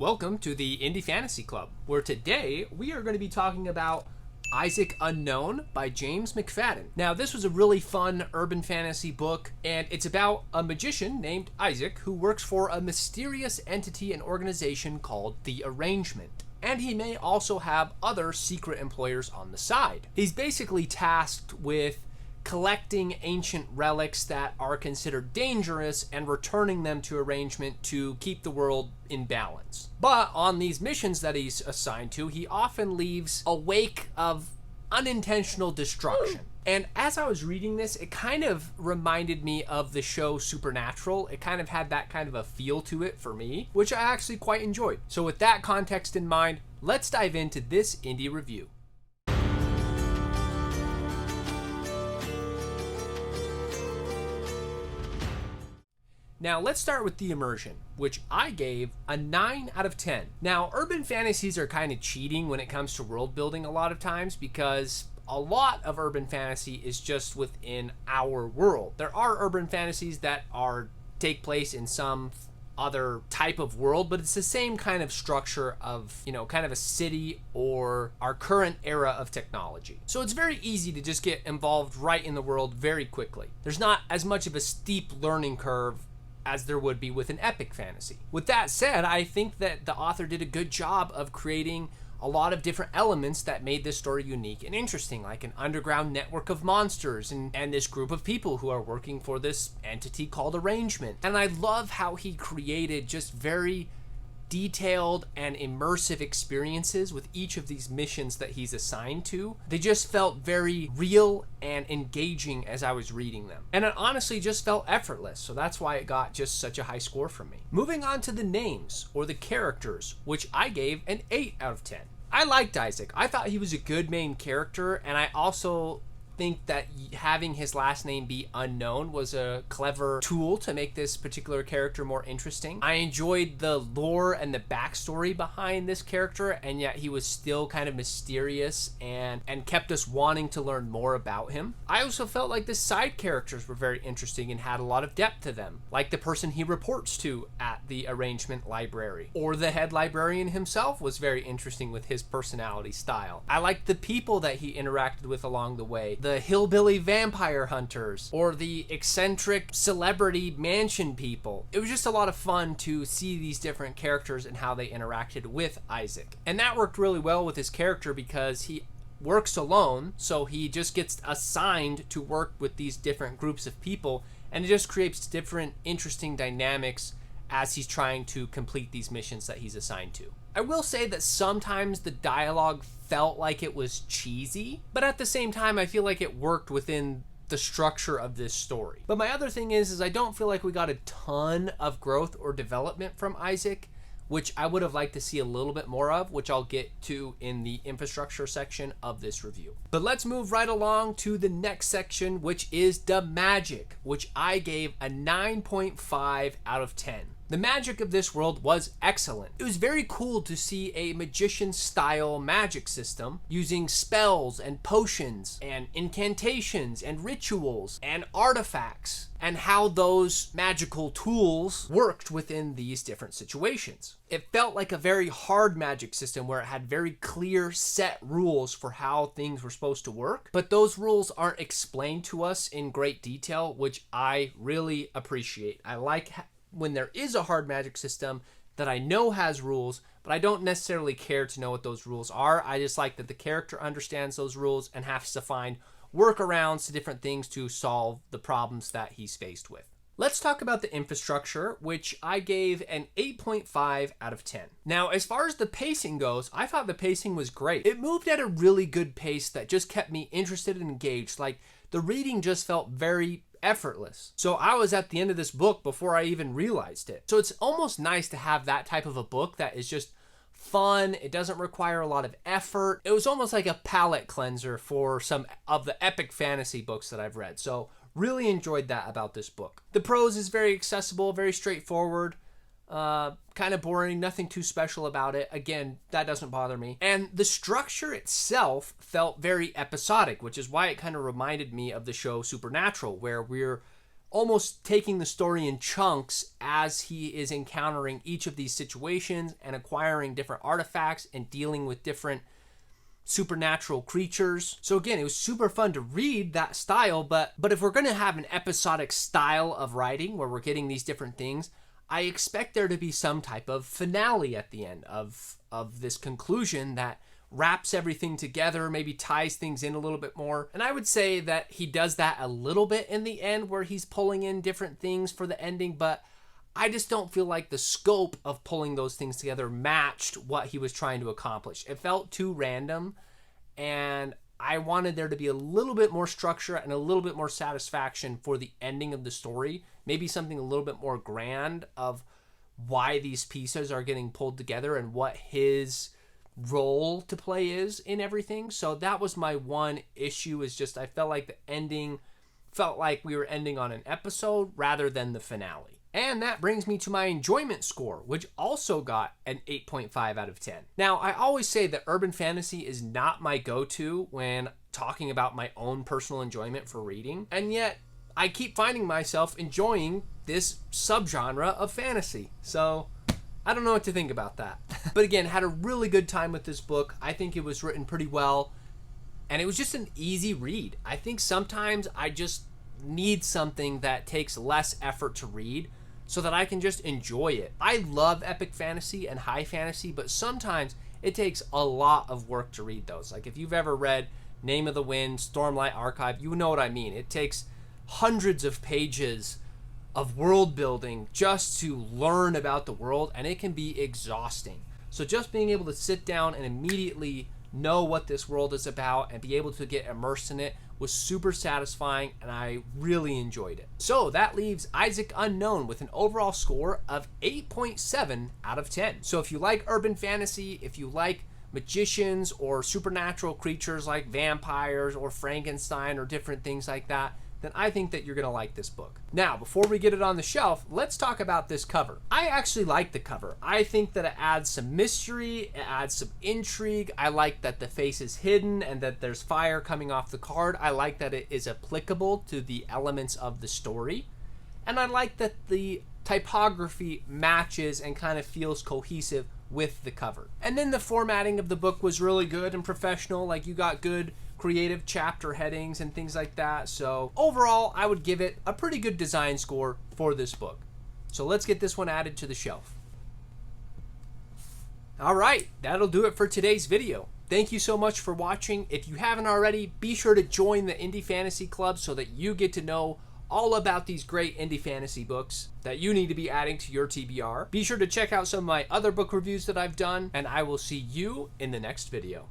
Welcome to the Indie Fantasy Club, where today we are going to be talking about Isaac Unknown by James McFadden. Now, this was a really fun urban fantasy book, and it's about a magician named Isaac who works for a mysterious entity and organization called the Arrangement. And he may also have other secret employers on the side. He's basically tasked with collecting ancient relics that are considered dangerous and returning them to Arrangement to keep the world in balance. But on these missions that he's assigned to, he often leaves a wake of unintentional destruction. And as I was reading this, it kind of reminded me of the show Supernatural. It kind of had that kind of a feel to it for me, which I actually quite enjoyed. So with that context in mind, let's dive into this indie review. Now, let's start with the Immersion, which I gave a 9 out of 10. Now, urban fantasies are kind of cheating when it comes to world building a lot of times because a lot of urban fantasy is just within our world. There are urban fantasies that take place in some other type of world, but it's the same kind of structure of, kind of a city or our current era of technology. So it's very easy to just get involved right in the world very quickly. There's not as much of a steep learning curve as there would be with an epic fantasy. With that said, I think that the author did a good job of creating a lot of different elements that made this story unique and interesting, like an underground network of monsters and this group of people who are working for this entity called Arrangement. And I love how he created just very detailed and immersive experiences with each of these missions that he's assigned to. They just felt very real and engaging as I was reading them. And it honestly just felt effortless, so that's why it got just such a high score from me. Moving on to the names, or the characters, which I gave an 8 out of 10. I liked Isaac. I thought he was a good main character, and I also think that having his last name be Unknown was a clever tool to make this particular character more interesting. I enjoyed the lore and the backstory behind this character, and yet he was still kind of mysterious and kept us wanting to learn more about him. I also felt like the side characters were very interesting and had a lot of depth to them, like the person he reports to at the Arrangement library, or the head librarian himself was very interesting with his personality style. I liked the people that he interacted with along the way, the hillbilly vampire hunters, or the eccentric celebrity mansion people. It was just a lot of fun to see these different characters and how they interacted with Isaac. And that worked really well with his character because he works alone, so he just gets assigned to work with these different groups of people, and it just creates different interesting dynamics as he's trying to complete these missions that he's assigned to. I will say that sometimes the dialogue felt like it was cheesy, but at the same time, I feel like it worked within the structure of this story. But my other thing is I don't feel like we got a ton of growth or development from Isaac, which I would have liked to see a little bit more of, which I'll get to in the infrastructure section of this review. But let's move right along to the next section, which is the magic, which I gave a 9.5 out of 10. The magic of this world was excellent. It was very cool to see a magician-style magic system using spells and potions and incantations and rituals and artifacts, and how those magical tools worked within these different situations. It felt like a very hard magic system where it had very clear set rules for how things were supposed to work, but those rules aren't explained to us in great detail, which I really appreciate. I like when there is a hard magic system that I know has rules, but I don't necessarily care to know what those rules are. I just like that the character understands those rules and has to find workarounds to different things to solve the problems that he's faced with. Let's talk about the infrastructure, which I gave an 8.5 out of 10. Now, as far as the pacing goes, I thought the pacing was great. It moved at a really good pace that just kept me interested and engaged. Like, the reading just felt very effortless. So I was at the end of this book before I even realized it. So it's almost nice to have that type of a book that is just fun. It doesn't require a lot of effort. It was almost like a palate cleanser for some of the epic fantasy books that I've read. So really enjoyed that about this book. The prose is very accessible, very straightforward. Kind of boring, nothing too special about it. Again, that doesn't bother me. And the structure itself felt very episodic, which is why it kind of reminded me of the show Supernatural, where we're almost taking the story in chunks as he is encountering each of these situations and acquiring different artifacts and dealing with different supernatural creatures. So again, it was super fun to read that style, but if we're going to have an episodic style of writing where we're getting these different things, I expect there to be some type of finale at the end of this conclusion that wraps everything together, maybe ties things in a little bit more. And I would say that he does that a little bit in the end where he's pulling in different things for the ending, but I just don't feel like the scope of pulling those things together matched what he was trying to accomplish. It felt too random, and I wanted there to be a little bit more structure and a little bit more satisfaction for the ending of the story. Maybe something a little bit more grand of why these pieces are getting pulled together and what his role to play is in everything. So that was my one issue, is just I felt like the ending felt like we were ending on an episode rather than the finale. And that brings me to my enjoyment score, which also got an 8.5 out of 10. Now, I always say that urban fantasy is not my go-to when talking about my own personal enjoyment for reading, and yet I keep finding myself enjoying this subgenre of fantasy. So I don't know what to think about that. But again, had a really good time with this book. I think it was written pretty well, and it was just an easy read. I think sometimes I just need something that takes less effort to read so that I can just enjoy it. I love epic fantasy and high fantasy, but sometimes it takes a lot of work to read those. Like if you've ever read Name of the Wind, Stormlight Archive, you know what I mean. It takes hundreds of pages of world building just to learn about the world, and it can be exhausting. So just being able to sit down and immediately know what this world is about and be able to get immersed in it was super satisfying, and I really enjoyed it. So that leaves Isaac Unknown with an overall score of 8.7 out of 10. So if you like urban fantasy, if you like magicians or supernatural creatures like vampires or Frankenstein or different things like that, then I think that you're going to like this book. Now, before we get it on the shelf, let's talk about this cover. I actually like the cover. I think that it adds some mystery, it adds some intrigue. I like that the face is hidden and that there's fire coming off the card. I like that it is applicable to the elements of the story. And I like that the typography matches and kind of feels cohesive with the cover. And then the formatting of the book was really good and professional. Like, you got good creative chapter headings and things like that. So overall, I would give it a pretty good design score for this book. So let's get this one added to the shelf. All right, that'll do it for today's video. Thank you so much for watching. If you haven't already, be sure to join the Indie Fantasy Club so that you get to know all about these great indie fantasy books that you need to be adding to your TBR. Be sure to check out some of my other book reviews that I've done, and I will see you in the next video.